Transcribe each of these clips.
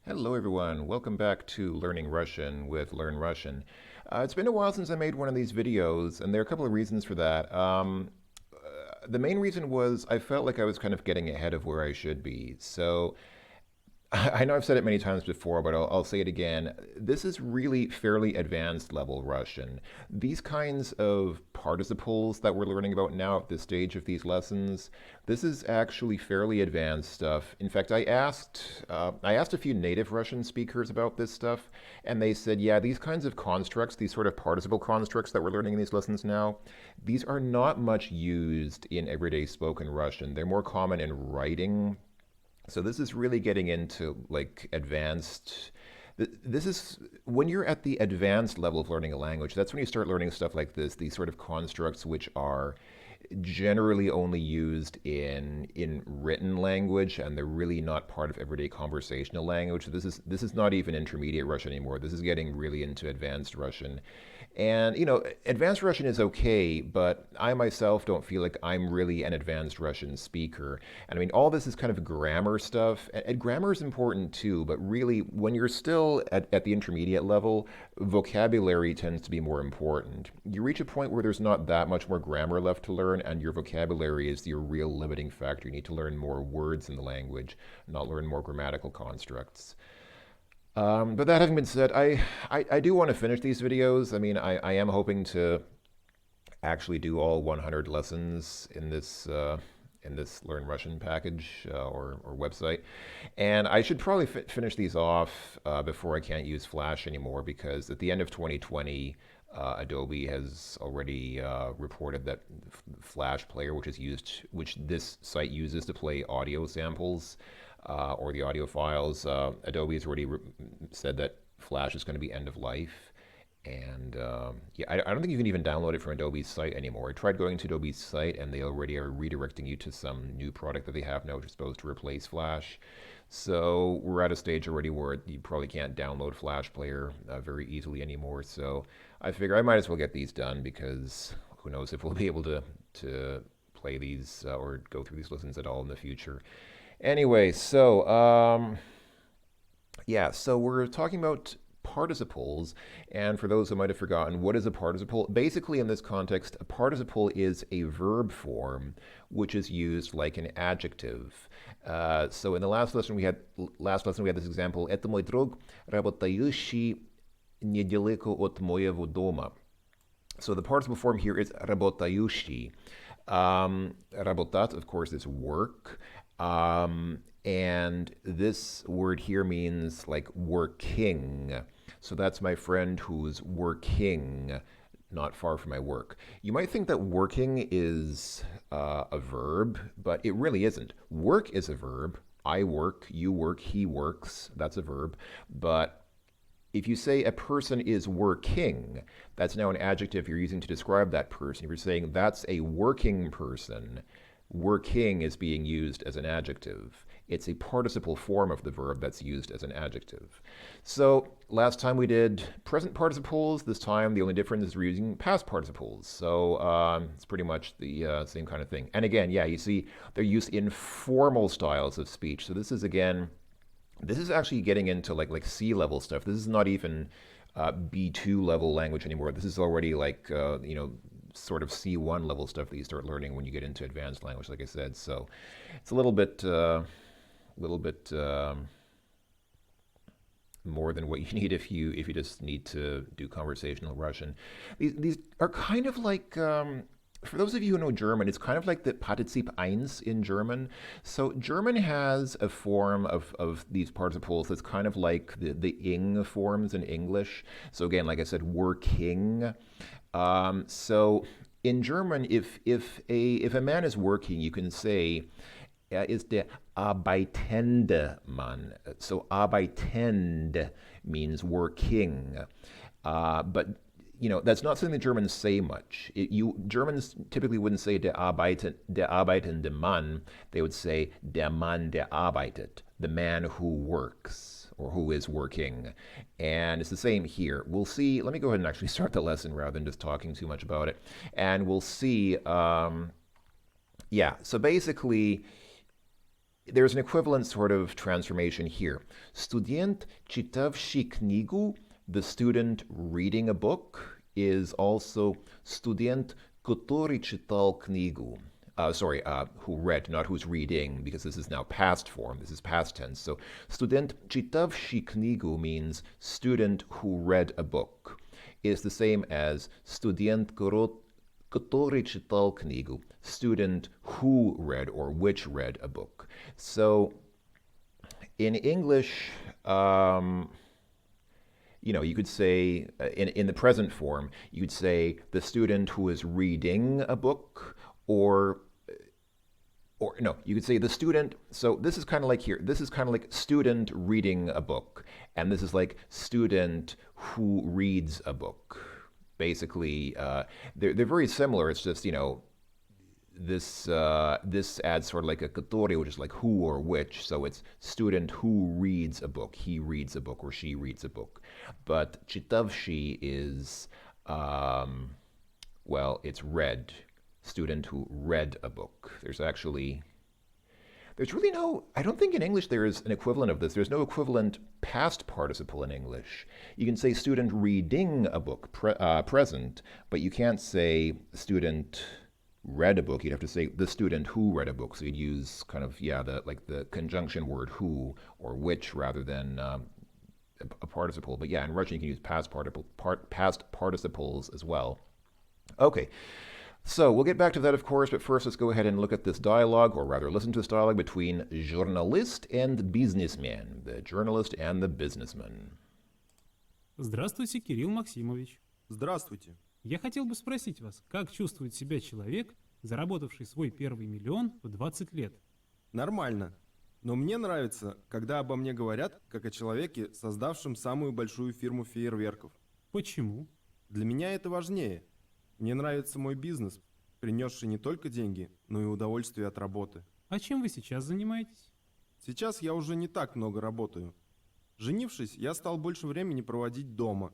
Hello everyone, welcome back to Learning Russian with Learn Russian. It's been a while since I made one of these videos, and there are a couple of reasons for that. The main reason was I felt like I was kind of getting ahead of where I should be. So I know I've said it many times before, but I'll say it again. This is really fairly advanced level Russian. These kinds of participles that we're learning about now at this stage of these lessons, this is actually fairly advanced stuff. In fact, I asked a few native Russian speakers about this stuff, and they said, yeah, these kinds of constructs, these sort of participle constructs that we're learning in these lessons now, these are not much used in everyday spoken Russian. They're more common in writing, so this is really getting into like advanced. This is when you're at the advanced level of learning a language. That's when you start learning stuff like this, these sort of constructs which are generally only used in written language, and they're really not part of everyday conversational language. So this is not even intermediate Russian anymore. This is getting really into advanced Russian. And advanced Russian is okay, but I myself don't feel like I'm really an advanced Russian speaker. And I mean, all this is kind of grammar stuff, and grammar is important too, but really, when you're still at the intermediate level, vocabulary tends to be more important. You reach a point where there's not that much more grammar left to learn, and your vocabulary is your real limiting factor. You need to learn more words in the language, not learn more grammatical constructs. But that having been said, I do want to finish these videos. I mean, I am hoping to actually do all 100 lessons in this Learn Russian package or website, and I should probably finish these off before I can't use Flash anymore, because at the end of 2020, Adobe has already reported that Flash Player, which this site uses to play audio samples or the audio files, Adobe has already said that Flash is going to be end of life. And yeah, I don't think you can even download it from Adobe's site anymore. I tried going to Adobe's site, and they already are redirecting you to some new product that they have now, which is supposed to replace Flash. So we're at a stage already where you probably can't download Flash Player very easily anymore. So I figure I might as well get these done, because who knows if we'll be able to play these or go through these lessons at all in the future. Anyway, so we're talking about participles, and for those who might have forgotten, what is a participle? Basically, in this context, a participle is a verb form which is used like an adjective. So in the last lesson we had this example: "Это мой друг, работающий недалеко от моего дома." So the participle form here is работающий. Работать, of course, is work. And this word here means like working. So that's my friend who's working not far from my work. You might think that working is a verb, but it really isn't. Work is a verb. I work, you work, he works. That's a verb. But if you say a person is working, that's now an adjective you're using to describe that person. If you're saying that's a working person, working is being used as an adjective. It's a participle form of the verb that's used as an adjective. So last time we did present participles. This time the only difference is we're using past participles. So it's pretty much the same kind of thing. And again, yeah, you see they're used in formal styles of speech. So this is actually getting into like C level stuff. This is not even B2 level language anymore. This is already like sort of C1 level stuff that you start learning when you get into advanced language, like I said. So it's a little bit more than what you need if you just need to do conversational Russian. These are kind of like. For those of you who know German, it's kind of like the Partizip eins in German. So German has a form of these participles that's kind of like the ing forms in English. So again, like I said, working. So in German, if a man is working, you can say er ist der arbeitende Mann. So arbeitend means working, but that's not something that Germans say much. Germans typically wouldn't say der arbeitende Mann. They would say der Mann, der arbeitet, the man who works or who is working. And it's the same here. We'll see. Let me go ahead and actually start the lesson rather than just talking too much about it. And we'll see. Yeah. So basically, there's an equivalent sort of transformation here. Student читавший книгу, the student reading a book, is also студент, который читал книгу. Who read, not who's reading, because this is now past form. This is past tense. So, студент читавший книгу means student who read a book. Is the same as студент, который читал книгу, student who read or which read a book. So, in English, you could say, in the present form, you'd say the student who is reading a book, or no, you could say the student. So this is kind of like here. This is kind of like student reading a book, and this is like student who reads a book. Basically, they're very similar. It's just this adds sort of like a который, which is like who or which. So it's student who reads a book. He reads a book or she reads a book. But читавший is it's read. Student who read a book. There's really no, I don't think in English there is an equivalent of this. There's no equivalent past participle in English. You can say student reading a book, present, but you can't say student read a book. You'd have to say the student who read a book. So you'd use kind of, the conjunction word who or which rather than a participle. But yeah, in Russian you can use past participles as well. Okay. So we'll get back to that, of course, but first let's go ahead and look at this dialogue, or rather listen to this dialogue between journalist and businessman, the journalist and the businessman. Здравствуйте, Кирилл Максимович. Здравствуйте. Я хотел бы спросить вас, как чувствует себя человек, заработавший свой первый миллион в 20 лет? Нормально. Но мне нравится, когда обо мне говорят, как о человеке, создавшем самую большую фирму фейерверков. Почему? Для меня это важнее. Мне нравится мой бизнес, принесший не только деньги, но и удовольствие от работы. А чем вы сейчас занимаетесь? Сейчас я уже не так много работаю. Женившись, я стал больше времени проводить дома.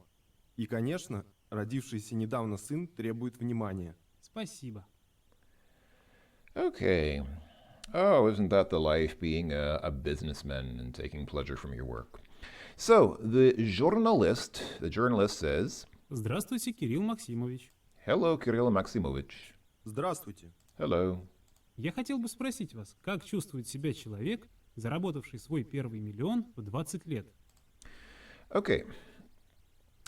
И, конечно, родившийся недавно сын требует внимания. Спасибо. Okay. Oh, isn't that the life, being a businessman and taking pleasure from your work? So, the journalist says, Здравствуйте, Кирилл Максимович. Hello, Kirill Maximovich. Здравствуйте. Hello. Я хотел бы спросить вас, как чувствует себя человек, заработавший свой первый миллион в 20 лет? Okay.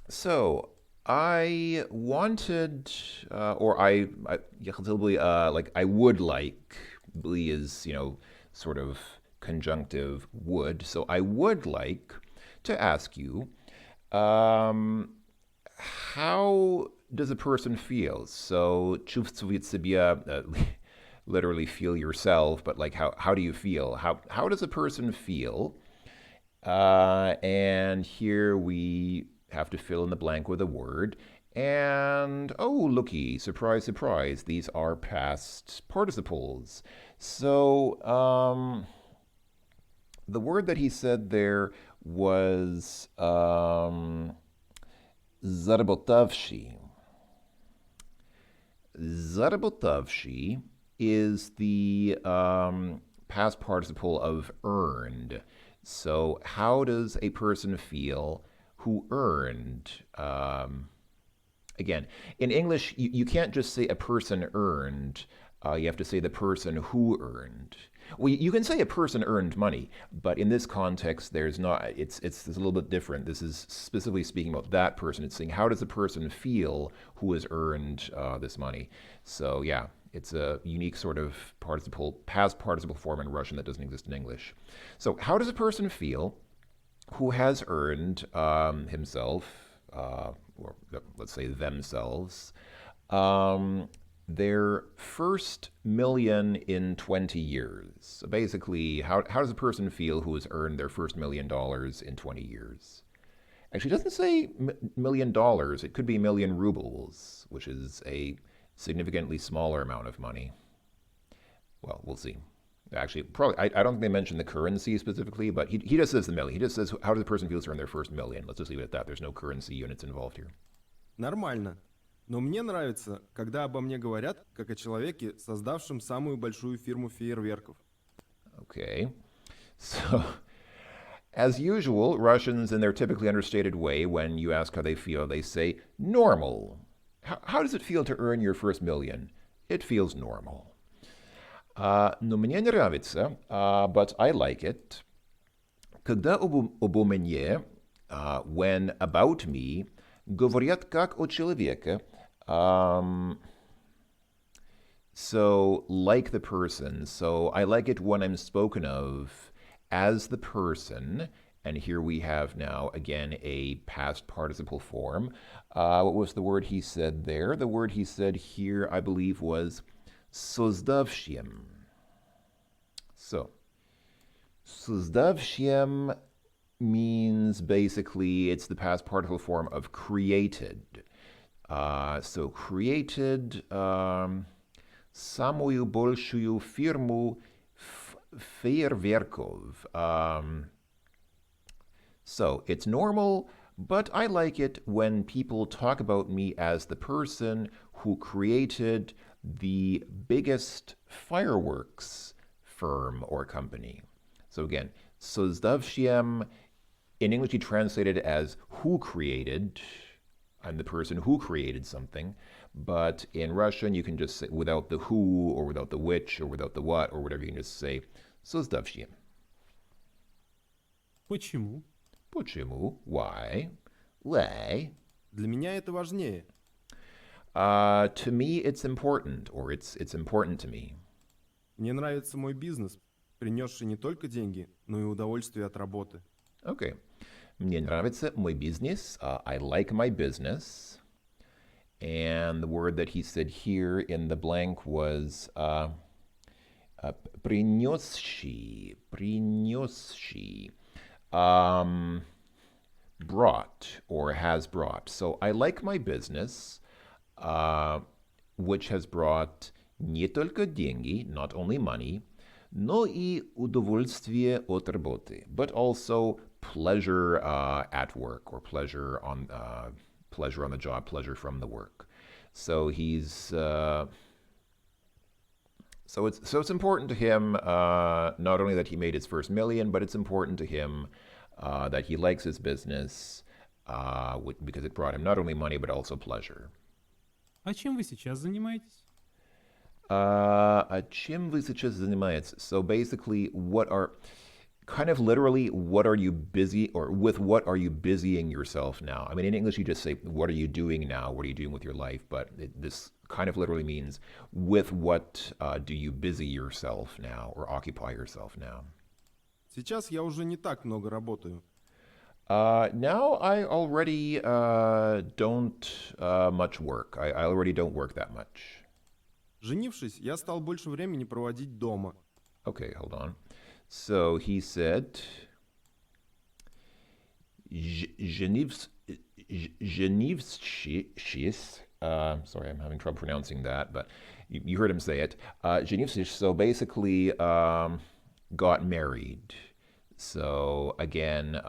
So, I wanted, I would like, Bli is, sort of conjunctive would, so I would like to ask you, how does a person feel? So, чувствует себя, literally feel yourself, but like how do you feel? How does a person feel? And here we have to fill in the blank with a word. And oh, looky, surprise, surprise, these are past participles. So, the word that he said there was заработавший. Заработавший is the past participle of earned. So, how does a person feel who earned? Again, in English, you can't just say a person earned. You have to say the person who earned. Well, you can say a person earned money, but in this context, there's not. It's a little bit different. This is specifically speaking about that person. It's saying how does a person feel who has earned this money. So yeah, it's a unique sort of past participle form in Russian that doesn't exist in English. So how does a person feel who has earned himself, or let's say themselves, their first million in 20 years? So basically, how does a person feel who has earned their first $1 million in 20 years? Actually, it doesn't say $1 million. It could be 1 million rubles, which is a significantly smaller amount of money. Well, we'll see. Actually, probably, I don't think they mentioned the currency specifically, but he just says the million. He just says, how does a person feel to earn their first million? Let's just leave it at that. There's no currency units involved here. Нормально. Но мне нравится, когда обо мне говорят, как о человеке, создавшем самую большую фирму фейерверков. Okay. So, as usual, Russians, in their typically understated way, when you ask how they feel, they say normal. How does it feel to earn your first million? It feels normal. Но мне нравится, but I like it. Когда обо мне, when about me, говорят как о человеке, so like the person. So I like it when I'm spoken of as the person. And here we have now, again, a past participle form. What was the word he said there? The word he said here, I believe, was создавшим. So, создавшим means basically it's the past participle form of created. So created самую большую фирму фейерверков. So it's normal, but I like it when people talk about me as the person who created the biggest fireworks firm or company. So again, создавшим, in English you translate it as who created. I'm the person who created something. But in Russian, you can just say, without the who, or without the which, or without the what, or whatever, you can just say создавшим. Почему? Почему? Why? Why? Для меня это важнее. To me, it's important, or it's important to me. Мне нравится мой бизнес, принесший не только деньги, но и удовольствие от работы. Okay. Мне нравится мой бизнес. I like my business. And the word that he said here in the blank was принесший. Принесший. Brought or has brought. So I like my business, which has brought не только деньги, not only money, но и удовольствие от работы, but also pleasure at work, or pleasure on the job, pleasure from the work. So he's so it's important to him not only that he made his first million, but it's important to him that he likes his business because it brought him not only money but also pleasure. А чем вы сейчас занимаетесь? А чем вы сейчас занимаетесь? So basically, kind of literally, what are you busy, or with what are you busying yourself now? I mean, in English, you just say, what are you doing now? What are you doing with your life? But this kind of literally means, with what do you busy yourself now, or occupy yourself now? Сейчас я уже не так много работаю. Now I already don't much work. I already don't work that much. Женившись, я стал больше времени проводить дома. Okay, hold on. So he said, женившись, sorry, I'm having trouble pronouncing that, but you heard him say it. Женившись, so basically got married. So again,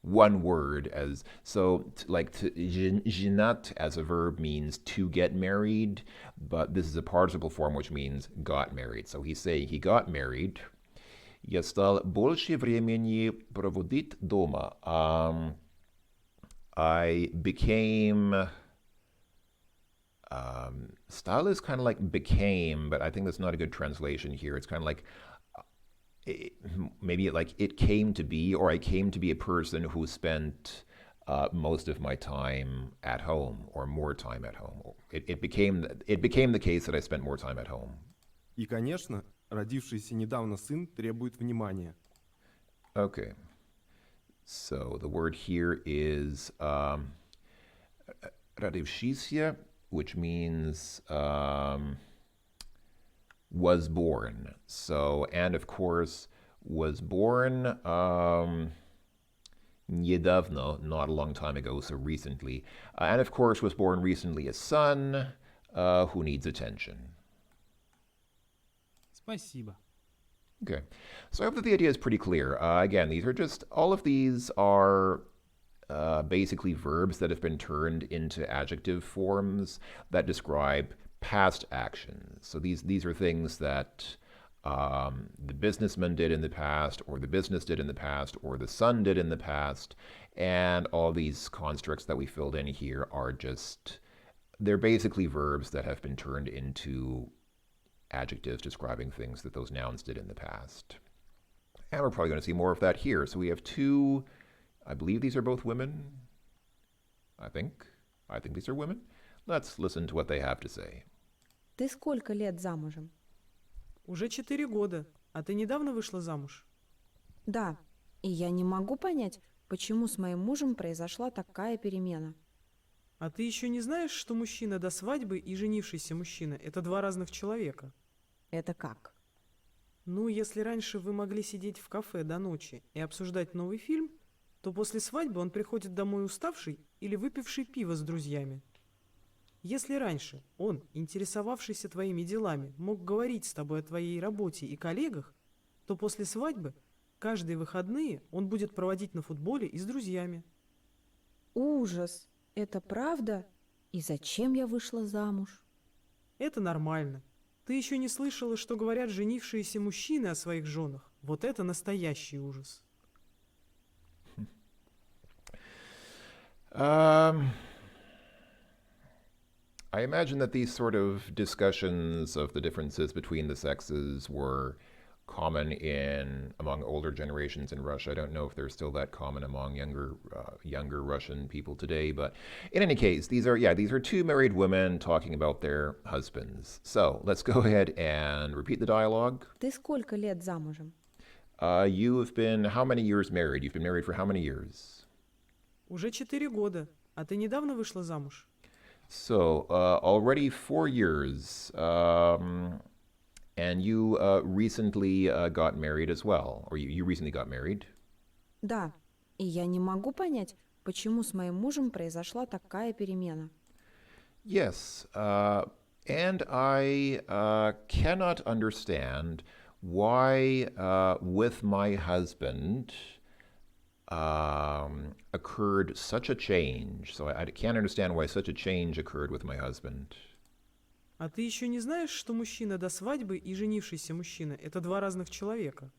one word as so like женат as a verb means to get married, but this is a participle form which means got married. So he's saying he got married. Я стал больше времени проводить дома. I became style is kind of like became, but I think that's not a good translation here. It's kind of like maybe like it came to be, or I came to be a person who spent most of my time at home, or more time at home. It became the case that I spent more time at home. И, конечно, родившийся недавно сын требует внимания. Okay. So the word here is родившийся, which means was born. So, and of course, was born недавно, not a long time ago, so recently. And of course, was born recently a son who needs attention. Спасибо. Okay. So I hope that the idea is pretty clear. Again, all of these are basically verbs that have been turned into adjective forms that describe past actions. So these are things that the businessman did in the past, or the business did in the past, or the son did in the past. And all these constructs that we filled in here are just, they're basically verbs that have been turned into adjectives describing things that those nouns did in the past. And we're probably going to see more of that here. So we have two, I believe these are both women. I think. I think these are women. Let's listen to what they have to say. Ты сколько лет замужем? Уже 4 года. А ты недавно вышла замуж? Да. И я не могу понять, почему с моим мужем произошла такая перемена. А ты еще не знаешь, что мужчина до свадьбы и женившийся мужчина – это два разных человека? Это как? Ну, если раньше вы могли сидеть в кафе до ночи и обсуждать новый фильм, то после свадьбы он приходит домой уставший или выпивший пиво с друзьями. Если раньше он, интересовавшийся твоими делами, мог говорить с тобой о твоей работе и коллегах, то после свадьбы каждые выходные он будет проводить на футболе и с друзьями. Ужас! Это правда? И зачем я вышла замуж? Это нормально. Ты еще не слышала, что говорят женившиеся мужчины о своих женах? Вот это настоящий ужас. I imagine that these sort of discussions of the differences between the sexes were common among older generations in Russia. I don't know if they're still that common among younger Russian people today, but in any case, these are two married women talking about their husbands. So let's go ahead and repeat the dialogue. Ты сколько лет замужем? You have been how many years married? You've been married for how many years? Уже 4 года. А ты недавно вышла замуж? So already 4 years. And you recently got married as well, or you recently got married. Да. И я не могу понять, почему с моим мужем произошла такая перемена. Yes, and I cannot understand why with my husband occurred such a change. So I can't understand why such a change occurred with my husband. А ты еще не знаешь, что мужчина до свадьбы и женившийся мужчина – это два разных человека?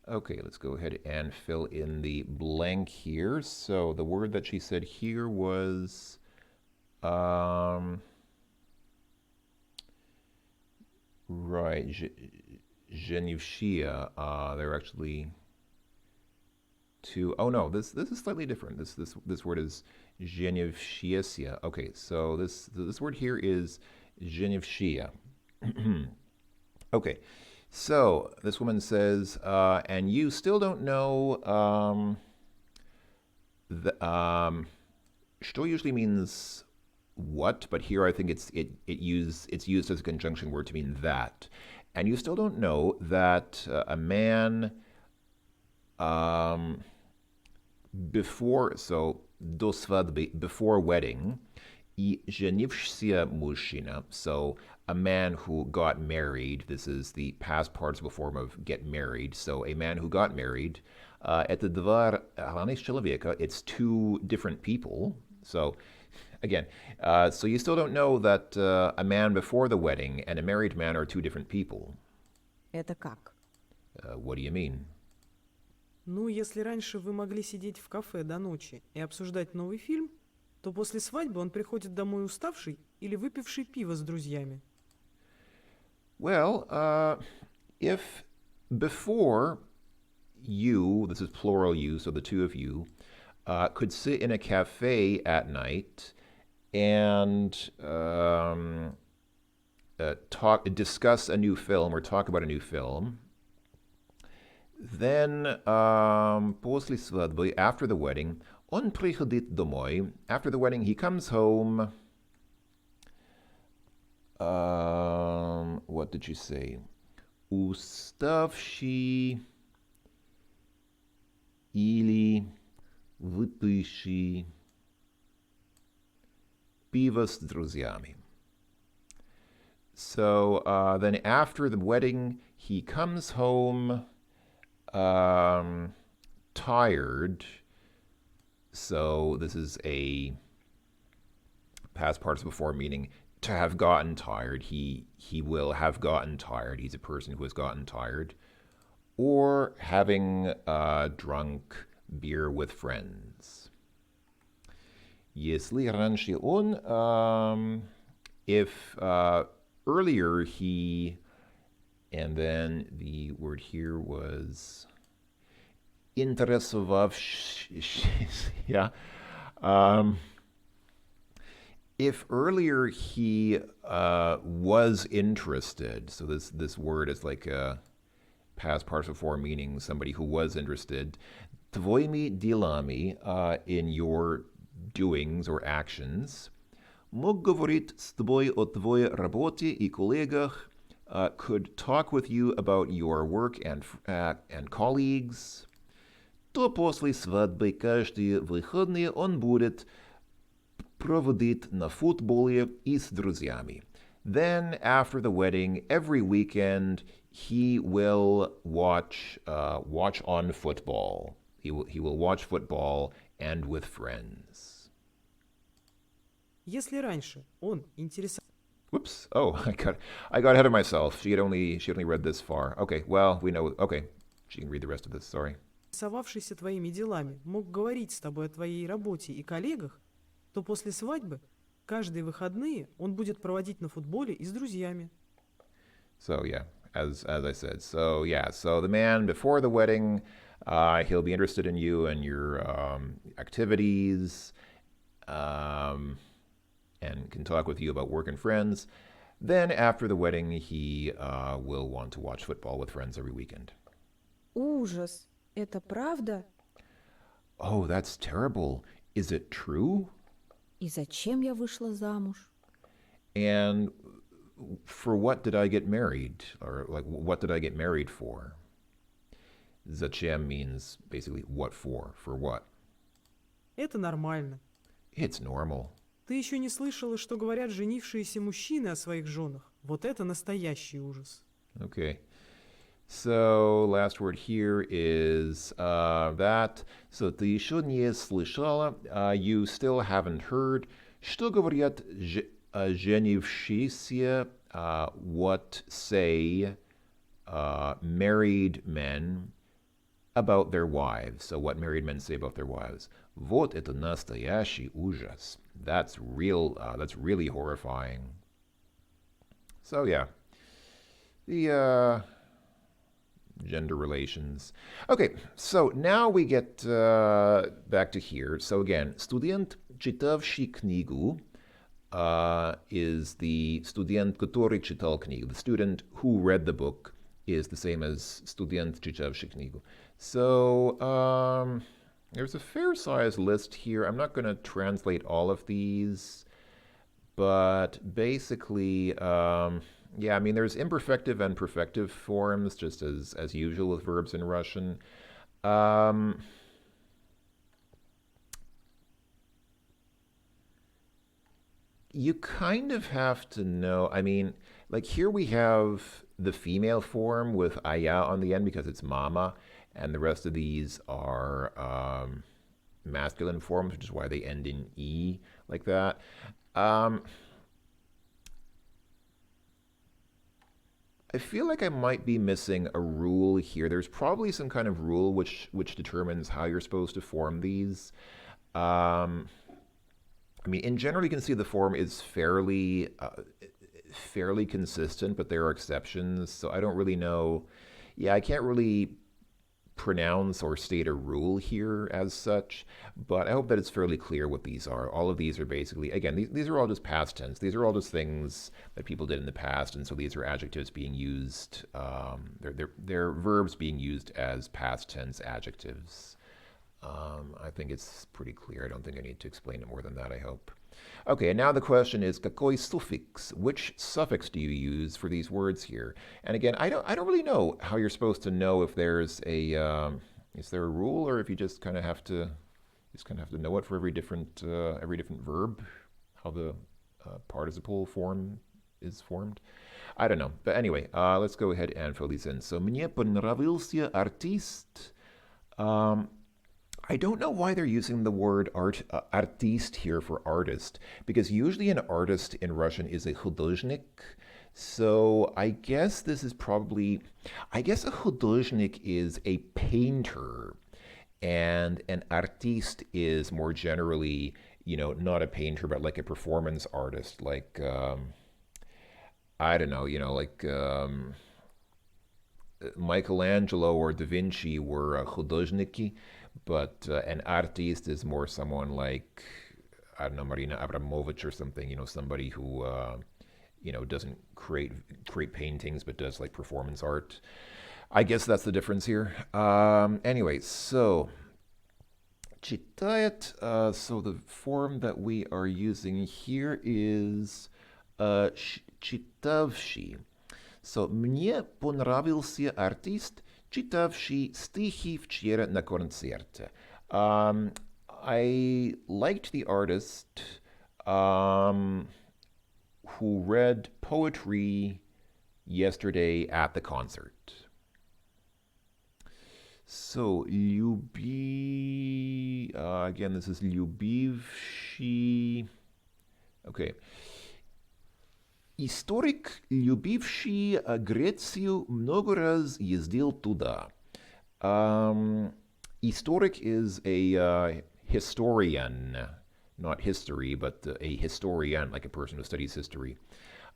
Okay, let's go ahead and fill in the blank here. So the word that she said here was right, женившия. There are actually two. Oh no, this is slightly different. This word is женившияся. Okay, so this word here is женившия. Okay, so this woman says, and you still don't know. Что usually means what, but here I think it's used as a conjunction word to mean that, and you still don't know that a man before, so до свадьбы, before wedding, и женившийся мужчина, so a man who got married. This is the past participle form of get married. So a man who got married. Это два разных человека. It's two different people. So again, so you still don't know that a man before the wedding and a married man are two different people. Это как? What do you mean? Ну, если раньше вы могли сидеть в кафе до ночи и обсуждать новый фильм, то после свадьбы он приходит домой уставший или выпивший пиво с друзьями. Well, if before you, this is plural you, so the two of you, could sit in a cafe at night and discuss a new film or talk about a new film, then после свадьбы, after the wedding, он приходит домой. After the wedding, he comes home. What did you say? Уставший или выпивший пиво с друзьями. So then after the wedding, he comes home tired. So this is a past participle form meaning to have gotten tired. He will have gotten tired. He's a person who has gotten tired. Or having drunk beer with friends. Если раньше он, if earlier he, and then the word here was yeah. If earlier he was interested, so this word is like a past participle form meaning somebody who was interested, твоими делами, in your doings or actions, мог говорить с тобой о твоей работе и коллегах, could talk with you about your work and colleagues, то после свадьбы каждые выходные он будет проводить на футболе и с друзьями. Then, after the wedding, every weekend, he will watch on football. He will watch football and with friends. Если раньше он интересовался Whoops! Oh, I got ahead of myself. She only read this far. Okay, well, we know. Okay, she can read the rest of this. Sorry. интересовавшийся твоими делами мог говорить с тобой о твоей работе и коллегах, то после свадьбы каждые выходные он будет проводить на футболе и с друзьями. So yeah, as I said. So yeah, so the man before the wedding, he'll be interested in you and your activities, and can talk with you about work and friends. Then after the wedding, he will want to watch football with friends every weekend. Ужас. Это правда? Oh, that's terrible. Is it true? И зачем я вышла замуж? And for what did I get married? Or like, what did I get married for? Zачем means basically what for? For what? Это нормально. It's normal. Ты еще не слышала, что говорят женившиеся мужчины о своих женах? Вот это настоящий ужас. Okay. So, last word here is that. So, ты еще не слышала, you still haven't heard. Что говорят женившиеся, what say married men about their wives? So, what married men say about their wives. Вот это настоящий ужас. That's real, that's really horrifying. So, yeah. The, gender relations. Okay, so now we get back to here. So again, студент, читавший книгу, is the студент, который читал книгу. The student who read the book is the same as студент, читавший книгу. So there's a fair-sized list here. I'm not going to translate all of these, but basically, yeah, I mean, there's imperfective and perfective forms, just as usual with verbs in Russian. You kind of have to know, I mean, like here we have the female form with aya on the end because it's mama, and the rest of these are masculine forms, which is why they end in e like that. I feel like I might be missing a rule here. There's probably some kind of rule which determines how you're supposed to form these. I mean, in general, you can see the form is fairly consistent, but there are exceptions. So I don't really know. Yeah, I can't really pronounce or state a rule here as such, but I hope that it's fairly clear what these are. All of these are basically, again, these are all just past tense. These are all just things that people did in the past, and so these are adjectives being used, they're verbs being used as past tense adjectives. I think it's pretty clear. I don't think I need to explain it more than that, I hope. Okay, and now the question is, какой suffix? Which suffix do you use for these words here? And again, I don't really know how you're supposed to know if there's a is there a rule, or if you just kind of have to know it for every different verb, how the participle form is formed. I don't know, but anyway, let's go ahead and fill these in. So, мне понравился артист. I don't know why they're using the word artist here for artist, because usually an artist in Russian is a художник. So I guess this is probably, I guess a художник is a painter, and an artist is more generally, not a painter, but like a performance artist, like, I don't know, like Michelangelo or Da Vinci were художники, but an artist is more someone like, I don't know, Marina Abramovich or something, somebody who, doesn't create paintings but does like performance art. I guess that's the difference here. Anyway, so читает, so the form that we are using here is читавший. So, мне понравился артист, читавший стихи вчера на концерте. I liked the artist who read poetry yesterday at the concert. So, again, this is любивший. Okay. Историк, любивший Грецию, много раз ездил туда. Historic is a historian, not history, but a historian, like a person who studies history.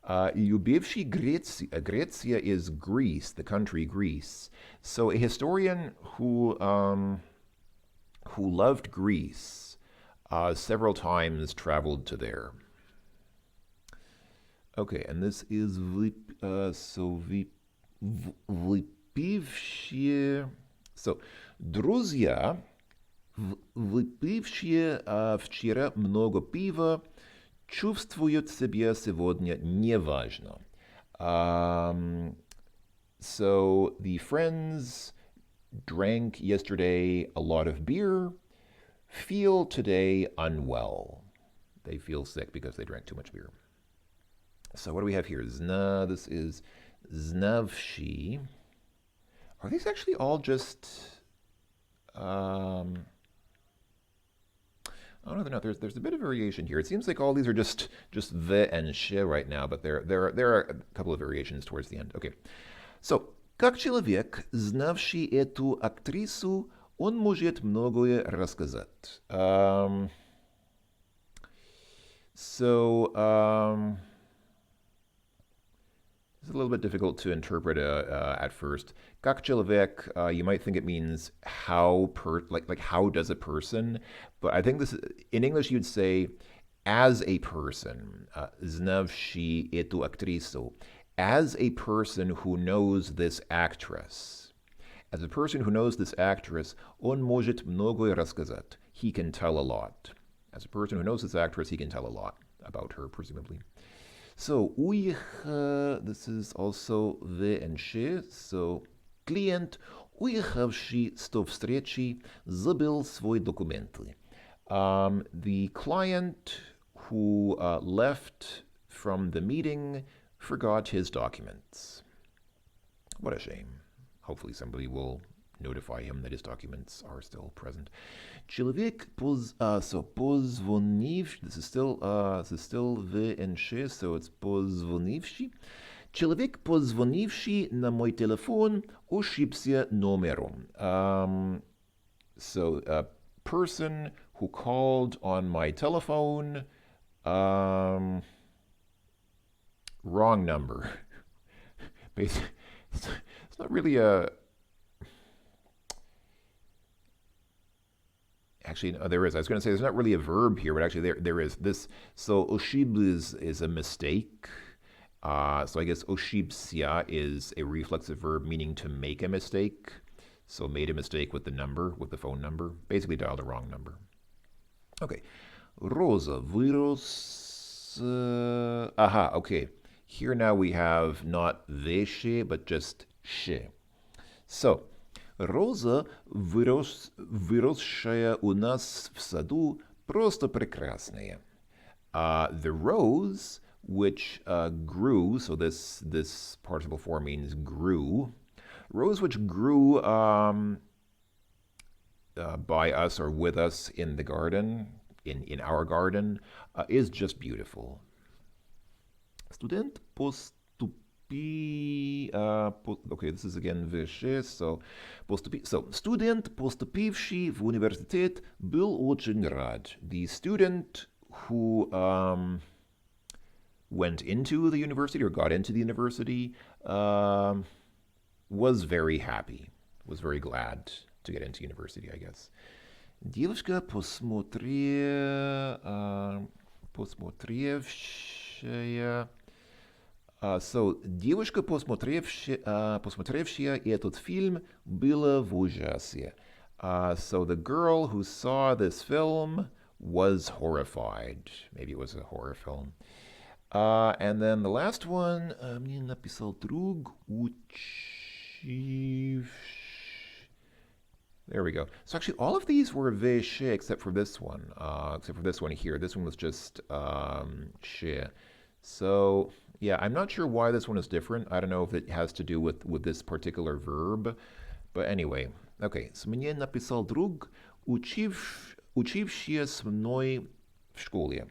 Любивший Греция, Grecia is Greece, the country Greece. So a historian who loved Greece several times traveled to there. Okay, and this is выпившие. So, друзья, выпившие вчера много пива, чувствуют себя сегодня неважно. So, the friends drank yesterday a lot of beer, feel today unwell. They feel sick because they drank too much beer. So what do we have here? This is znavshi. Are these actually all just... I don't know. There's a bit of variation here. It seems like all these are just the and she right now, but there are a couple of variations towards the end. Okay. So, как человек, знавший эту актрису, он может многое рассказать. It's a little bit difficult to interpret at first. Как человек, you might think it means how like how does a person, but I think this in English you'd say as a person, знавший эту актрису, as a person who knows this actress. As a person who knows this actress, он может многое рассказать. He can tell a lot. As a person who knows this actress, he can tell a lot about her, presumably. So, this is also the and she. So, клиент, уехавший с той встречи, забыл свои документы. The client who left from the meeting forgot his documents. What a shame. Hopefully somebody will notify him that his documents are still present. Человек позвонив. This is still the and she, so it's позвонивший. Человек, позвонивший на мой телефон, ошибся номером. So a person who called on my telephone, wrong number. Basically, it's not really a... Actually, no, there is. I was going to say there's not really a verb here, but actually there is. This, so oshib is a mistake. So I guess oshibsia is a reflexive verb meaning to make a mistake. So made a mistake with the number, with the phone number. Basically dialed the wrong number. Okay. Rosa вырос... okay. Here now we have not veshe, but just she. So, Роза, выросшая у нас в саду, просто прекрасная. The rose, which grew, so this participle form means grew. Rose which grew by us or with us in the garden, in our garden, is just beautiful. Student okay, this is again выше, so студент, поступивший в университет, был очень рад. The student who went into the university or got into the university was very happy, was very glad to get into university, I guess. Девушка, посмотревшая... So, девушка, посмотревшая этот фильм, была в ужасе. So, the girl who saw this film was horrified. Maybe it was a horror film. And then the last one, мне написал друг, There we go. So actually, all of these were вещи except for this one. Except for this one here. This one was just she. So yeah, I'm not sure why this one is different. I don't know if it has to do with this particular verb. But anyway, okay. So мне написал друг, учивший со мной в школе.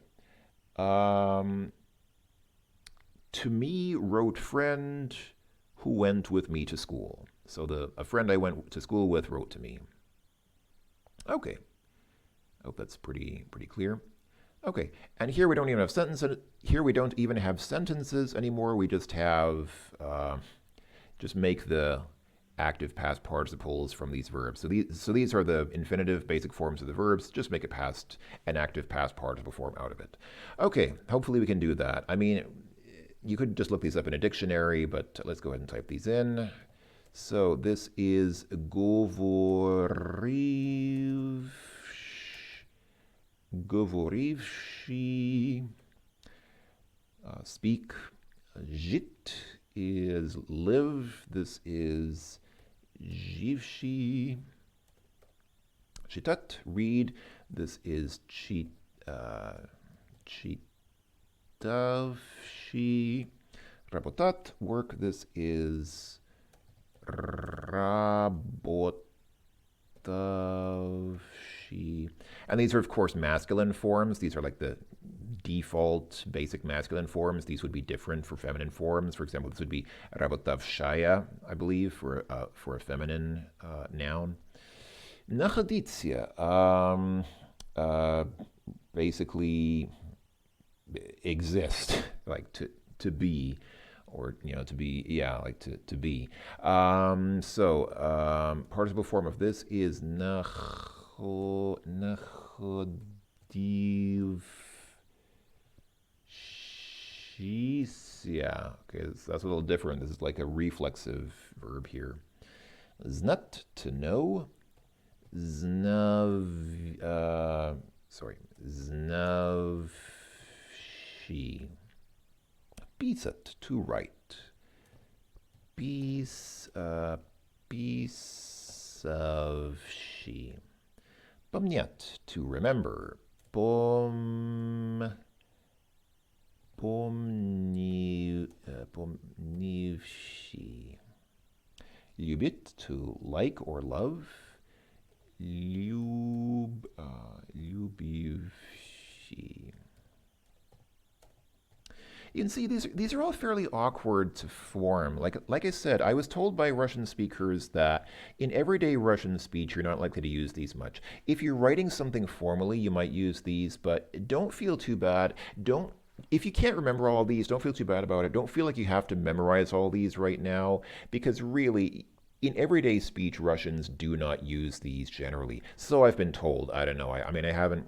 To me wrote friend who went with me to school. So a friend I went to school with wrote to me. Okay. I hope that's pretty clear. Okay. And here we don't even have sentences. Here we don't even have sentences anymore. We just have just make the active past participles from these verbs. So these are the infinitive basic forms of the verbs. Just make it past an active past participle form out of it. Okay. Hopefully we can do that. I mean, you could just look these up in a dictionary, but let's go ahead and type these in. So this is говоривший, speak. Жить is live. This is живший. Читать, read. This is читавший. Работать, work. This is работавший. And these are, of course, masculine forms. These are like the default basic masculine forms. These would be different for feminine forms. For example, this would be работавшая, I believe, for a feminine noun. Находиться, basically exist, like to be, or to be, like to be. Participle form of this is находившийся. Okay, that's a little different. This is like a reflexive verb here. Znat, to know. Znavshi. Pisat, to write. Pisavshi. Помнять, to remember. Помнивший. Любить, to like or love. Любивший. You can see these are all fairly awkward to form. Like I said, I was told by Russian speakers that in everyday Russian speech, you're not likely to use these much. If you're writing something formally, you might use these, but don't feel too bad. If you can't remember all these, don't feel too bad about it. Don't feel like you have to memorize all these right now, because really, in everyday speech, Russians do not use these generally. So I've been told. I don't know. I mean, I haven't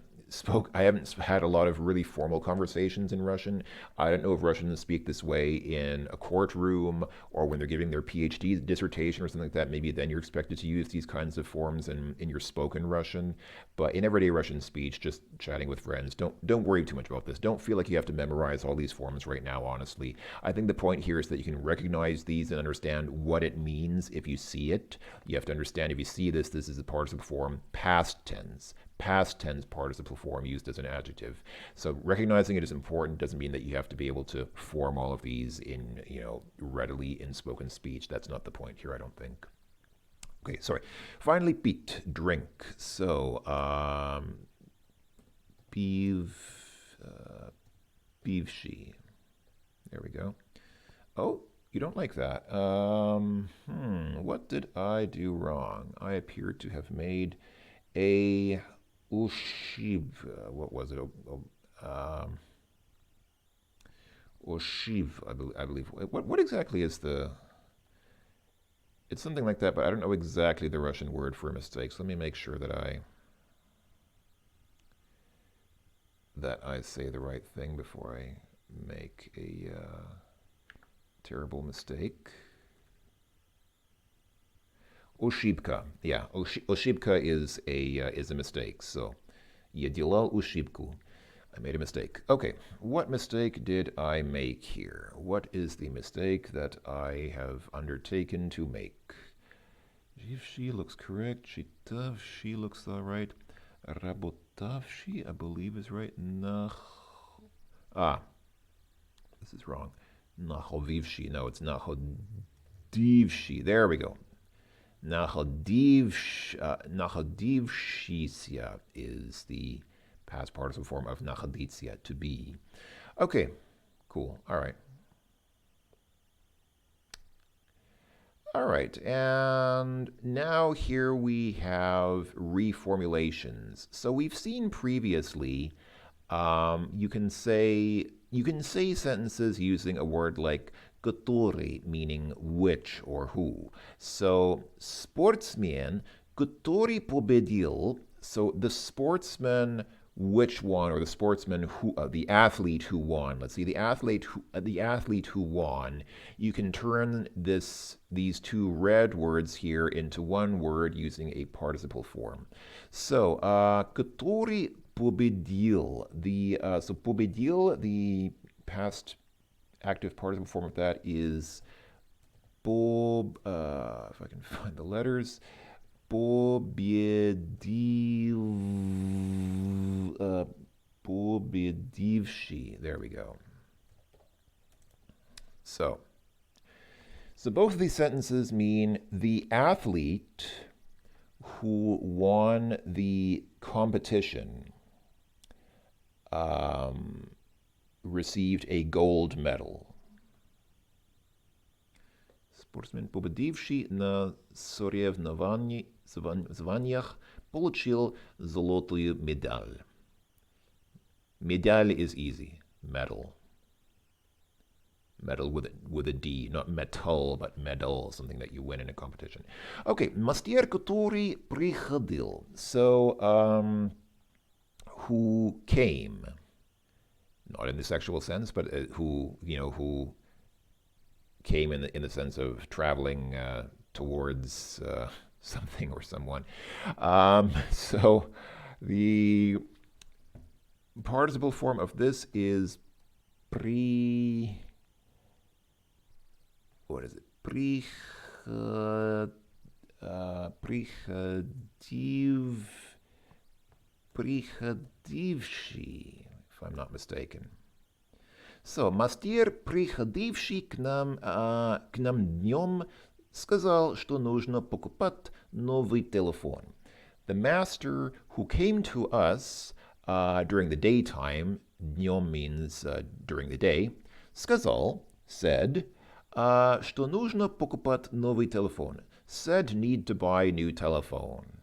had a lot of really formal conversations in Russian. I don't know if Russians speak this way in a courtroom or when they're giving their PhD dissertation or something like that. Maybe then you're expected to use these kinds of forms in your spoken Russian. But in everyday Russian speech, just chatting with friends, don't worry too much about this. Don't feel like you have to memorize all these forms right now, honestly. I think the point here is that you can recognize these and understand what it means if you see it. You have to understand if you see this is a participle form, past tense participle form used as an adjective. So recognizing it is important. Doesn't mean that you have to be able to form all of these in, readily in spoken speech. That's not the point here, I don't think. Okay, sorry. Finally, pit, drink. So, pivshi. There we go. Oh, you don't like that. What did I do wrong? I appear to have made a ushib. What was it? Oshiv, I believe. What exactly is the? It's something like that, but I don't know exactly the Russian word for mistakes. Let me make sure that I say the right thing before I make a terrible mistake. Ошибка. Yeah, ошибка is a mistake. So, я делал ошибку. I made a mistake. Okay, what mistake did I make here? What is the mistake that I have undertaken to make? Живши looks correct. Читавши looks all right. Работавши, I believe, is right. This is wrong. Nachodivshi. No, it's nachodivshi. There we go. Nachodivshisia is the past participle form of nachoditsia, to be. Okay, cool. All right. All right, and now here we have reformulations. So we've seen previously, you can say sentences using a word like который, meaning which or who. So sportsman, который победил. So the sportsman, which one, or the sportsman who, the athlete who won. Let's see, the athlete who won. You can turn these two red words here into one word using a participle form. So, который победил. So победил, the past active participle form of that is if I can find the letters. Победивший. There we go. So both of these sentences mean the athlete who won the competition received a gold medal. Спортсмен, победивший на соревнованиях, получил золотую медаль. Медаль is easy. Medal. Medal with a D, not metal, but medal, something that you win in a competition. Okay, мастер, который приходил. So, who came? Not in the sexual sense, but who came in the sense of traveling towards something or someone. So the participle form of this is what is it? Приходивший, if I'm not mistaken. So, мастер, приходивший к нам днем, сказал, что нужно покупать новый телефон. The master who came to us during the daytime, днем means during the day, сказал, said, что нужно покупать новый телефон. Said need to buy a new telephone.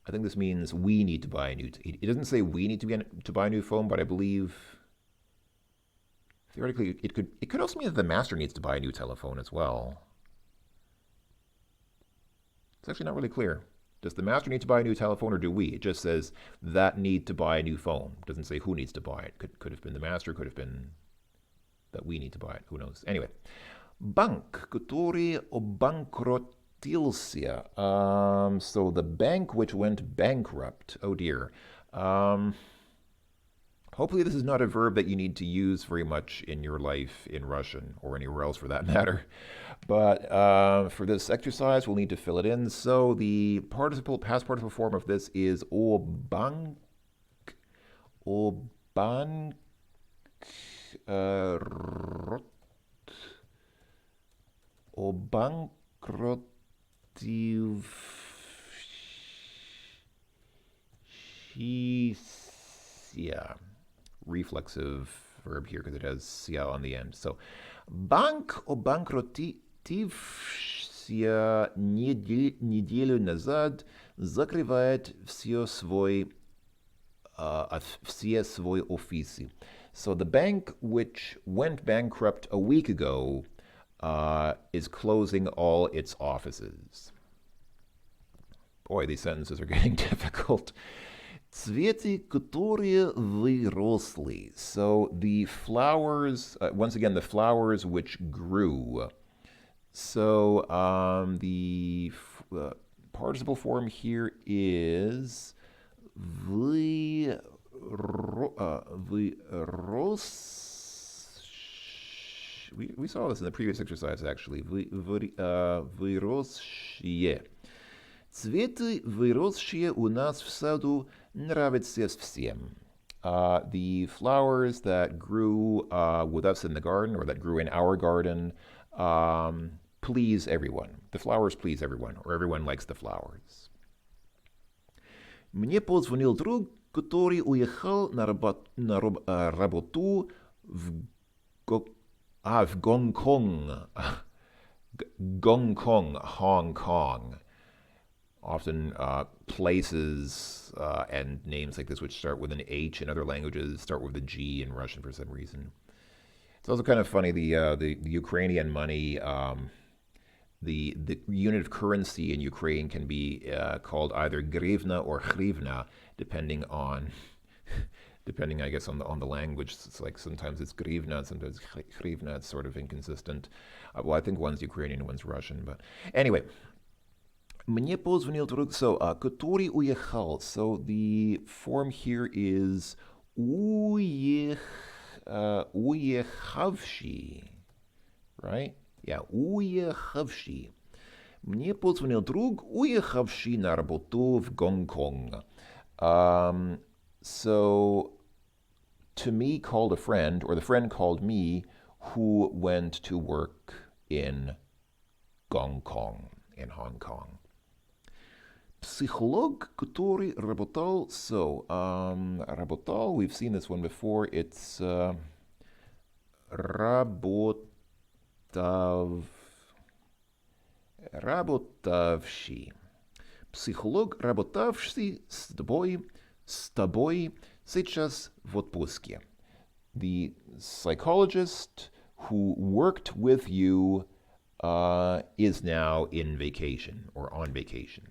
I think this means we need to buy a new. It doesn't say we need to buy a new phone, but I believe theoretically it could also mean that the master needs to buy a new telephone as well. It's actually not really clear. Does the master need to buy a new telephone, or do we? It just says that need to buy a new phone. It doesn't say who needs to buy it. Could have been the master. Could have been that we need to buy it. Who knows? Anyway, банк, который обанкротился. So the bank which went bankrupt. Oh dear. Hopefully this is not a verb that you need to use very much in your life in Russian, or anywhere else for that matter. But for this exercise, we'll need to fill it in. So the past participle form of this is обанкрот. Tivshisia. Reflexive verb here because it has sia on the end. So, банк обанкротившийся неделю назад закрывает все свои офисы. So the bank which went bankrupt a week ago is closing all its offices. Boy, these sentences are getting difficult. Цветы, которые выросли. So the flowers, once again, the flowers which grew. So the participle form here is we saw this in the previous exercise, actually. Выросшие. Цветы, выросшие у нас в саду, нравятся всем. The flowers that grew with us in the garden, or that grew in our garden, please everyone. The flowers please everyone, or everyone likes the flowers. Мне позвонил друг, который уехал на работу в Гонконг. Gongkong, Hong Kong. Often places and names like this, which start with an H in other languages, start with a G in Russian for some reason. It's also kind of funny, the Ukrainian money, the unit of currency in Ukraine can be called either grivna or hrivna, depending, I guess, on the language. It's like sometimes it's grivna, sometimes hrivna. It's sort of inconsistent. Well, I think one's Ukrainian, one's Russian, but anyway. Мне позвонил друг, so, который уехал. So the form here is уехавший, right? Yeah, уехавший. Мне позвонил друг, уехавший на работу в Гонконг. So, to me called a friend, or the friend called me, who went to work in Gongkong, in Hong Kong. Psycholog, который работал, so, работал, we've seen this one before, it's работавший. Психолог, работавший с тобой, сейчас в отпуске. The psychologist who worked with you is now in vacation, or on vacation.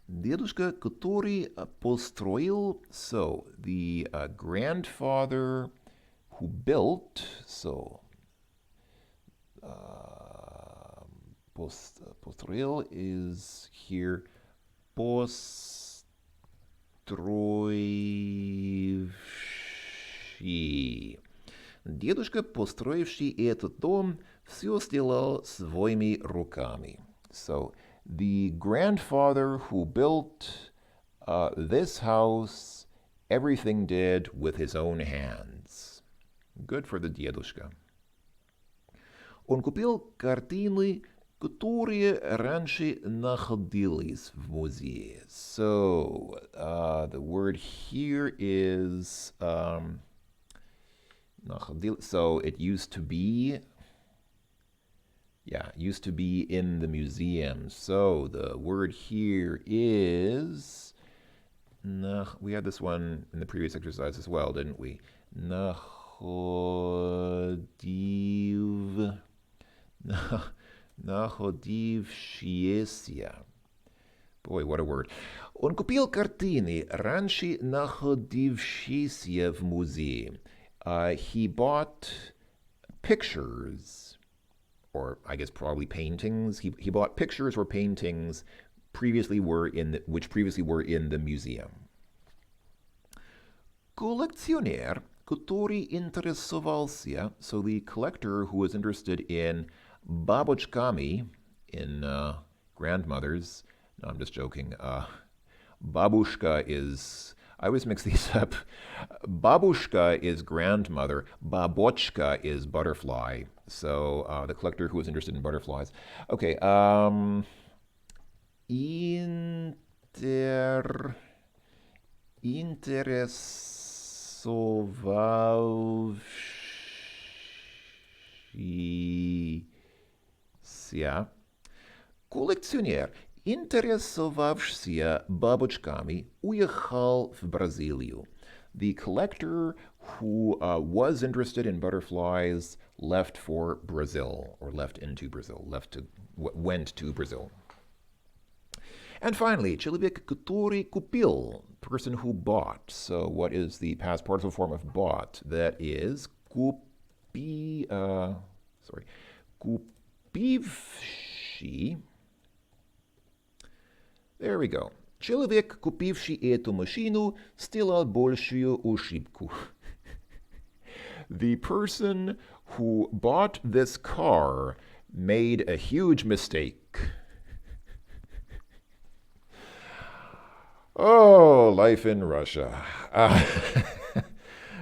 Дедушка, который построил, so the grandfather who built, so построил is here построивший. Дедушка, построивший этот дом, все сделал своими руками. So, the grandfather who built this house, everything did with his own hands. Good for the дедушка. Он купил картины, которые раньше находились в музее. So, the word here is so it used to be, used to be in the museum. So the word here is, we had this one in the previous exercise as well, didn't we? Находившиеся. Boy, what a word. Он купил картины, раньше находившиеся в музее. He bought pictures, or I guess probably paintings. He bought pictures or paintings which previously were in the museum. Коллекционер, который интересовался, so the collector who was interested in бабочками, in grandmothers. No, I'm just joking. Babushka is, I always mix these up. Babushka is grandmother. Babochka is butterfly. So the collector who was interested in butterflies. Okay. Inter interesowawszy kolekcjoner interesowawszy się baboczkami ujechał w Brazylię. The collector who was interested in butterflies left for Brazil, or left into Brazil, went to Brazil. And finally, человек, который купил, person who bought. So what is the past participle form of bought? That is купивший. There we go. Человек, купивший эту машину, сделал большую ошибку. The person who bought this car made a huge mistake. Oh, life in Russia.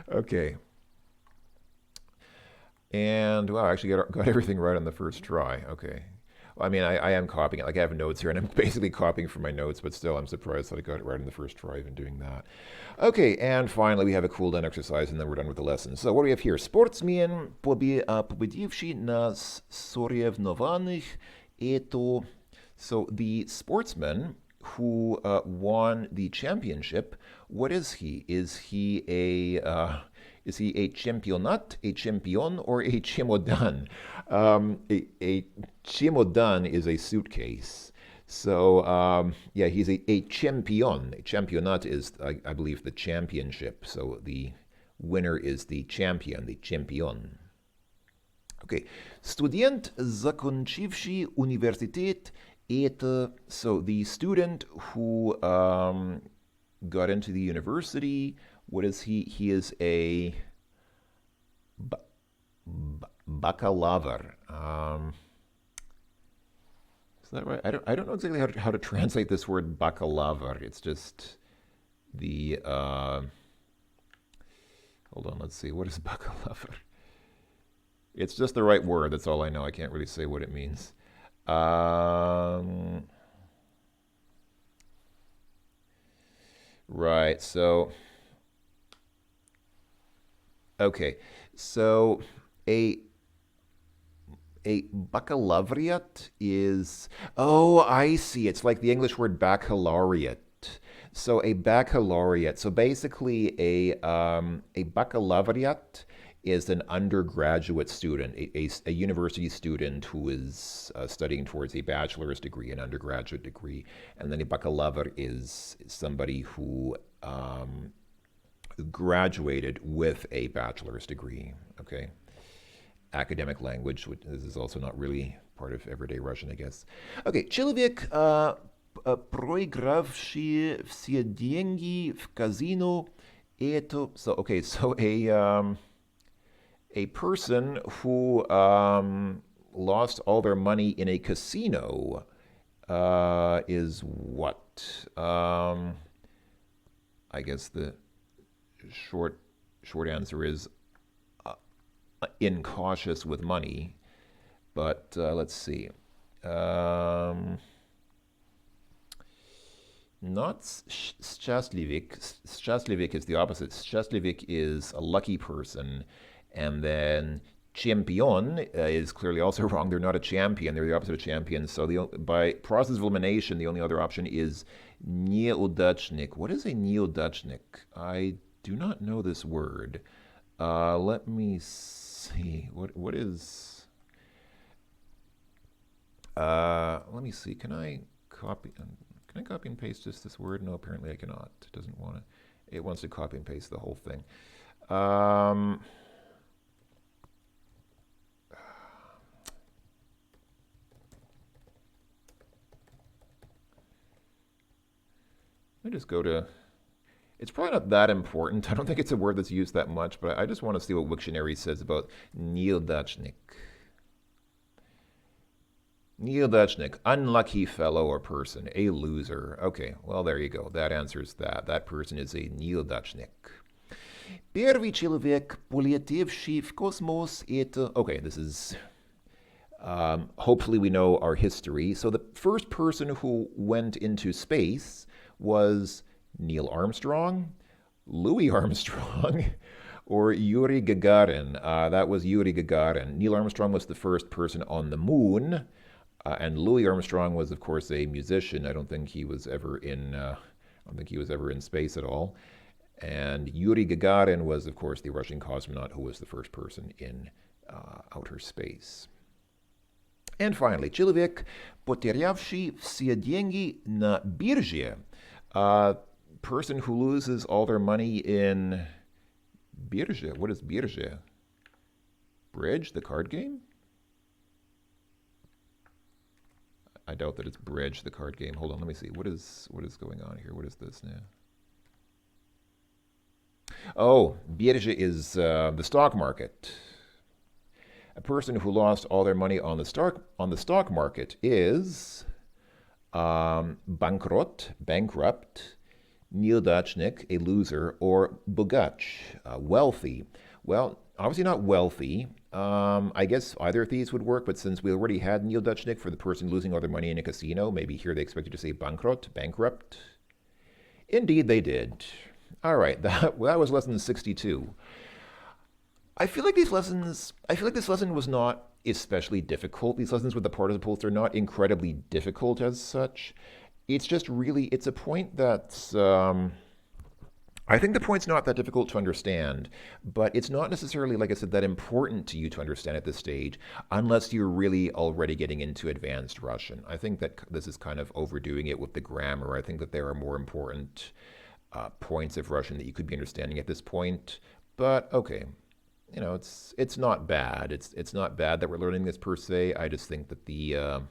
Okay. And, wow, I actually got everything right on the first try. Okay. Well, I mean, I am copying it. Like, I have notes here, and I'm basically copying from my notes, but still, I'm surprised that I got it right on the first try, even doing that. Okay, and finally, we have a cool-down exercise, and then we're done with the lesson. So what do we have here? Sportsman, победивший на соревнованиях, это... So the sportsman who won the championship, what is he? Is he a championat, a champion, or a chemodan? A chemodan is a suitcase. So, yeah, he's a champion. A championat is, I believe, the championship. So the winner is the champion, the champion. Okay. Студент, закончивший университет, это... So the student who got into the university, what is he? He is a baccalaureate. Is that right? I don't know exactly how to translate this word baccalaureate. It's just the hold on, let's see. What is baccalaureate? It's just the right word. That's all I know. I can't really say what it means. Right. So okay. So a baccalaureate is, oh, I see. It's like the English word baccalaureate. So a baccalaureate. So basically a baccalaureate is an undergraduate student, a university student who is studying towards a bachelor's degree, an undergraduate degree. And then a baccalaureate is somebody who graduated with a bachelor's degree, okay? Academic language, which this is also not really part of everyday Russian, I guess. Okay, человек, проигравший все деньги в казино, это... So, okay, so a person who lost all their money in a casino is what? I guess the short answer is incautious with money. But let's see. Not счастливик. Счастливик is the opposite. Счастливик is a lucky person. And then champion is clearly also wrong. They're not a champion. They're the opposite of champion. So by process of elimination, the only other option is неудачник. What is a неудачник? I do not know this word. Let me see. What is... let me see. Can I copy and paste just this word? No, apparently I cannot. It doesn't want to. It wants to copy and paste the whole thing. I just go to... It's probably not that important. I don't think it's a word that's used that much, but I just want to see what Wiktionary says about неудачник. Неудачник, unlucky fellow or person, a loser. Okay, well, there you go. That answers that. That person is a неудачник. Первый человек, полетевший в космос, это... Okay, this is... hopefully we know our history. So the first person who went into space was Neil Armstrong, Louis Armstrong, or Yuri Gagarin. That was Yuri Gagarin. Neil Armstrong was the first person on the moon, and Louis Armstrong was, of course, a musician. I don't think he was ever in. I don't think he was ever in space at all. And Yuri Gagarin was, of course, the Russian cosmonaut who was the first person in outer space. And finally, человек, потерявший все деньги на бирже. Person who loses all their money in биржа. What is биржа? Bridge, the card game? I doubt that it's Bridge, the card game. Hold on, let me see. What is going on here? What is this now? Oh, биржа is the stock market. A person who lost all their money on the stock market is bankrupt, неудачник, a loser, or bogaч, wealthy. Well, obviously not wealthy. I guess either of these would work, but since we already had неудачник for the person losing all their money in a casino, maybe here they expected to say bankrupt. Indeed, they did. All right, that was lesson 62. I feel like this lesson was not especially difficult. These lessons with the participles are not incredibly difficult as such. It's just really, it's a point that's, I think the point's not that difficult to understand, but it's not necessarily, like I said, that important to you to understand at this stage, unless you're really already getting into advanced Russian. I think that this is kind of overdoing it with the grammar. I think that there are more important points of Russian that you could be understanding at this point, but okay. You know, it's not bad. It's not bad that we're learning this per se. I just think that the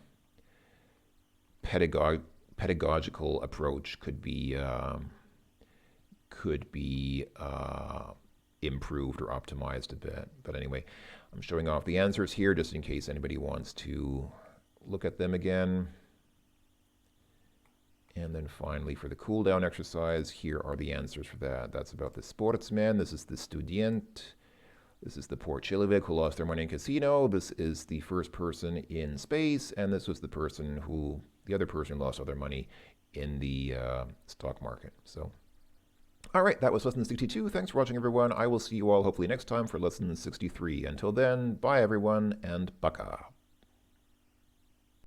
pedagogical approach could be improved or optimized a bit. But anyway, I'm showing off the answers here just in case anybody wants to look at them again. And then finally, for the cool down exercise, here are the answers for that. That's about the sportsman. This is the student. This is the poor человек who lost their money in casino. This is the first person in space. And this was the other person who lost all their money in the stock market. So, all right, that was lesson 62. Thanks for watching, everyone. I will see you all hopefully next time for lesson 63. Until then, bye, everyone, and пока.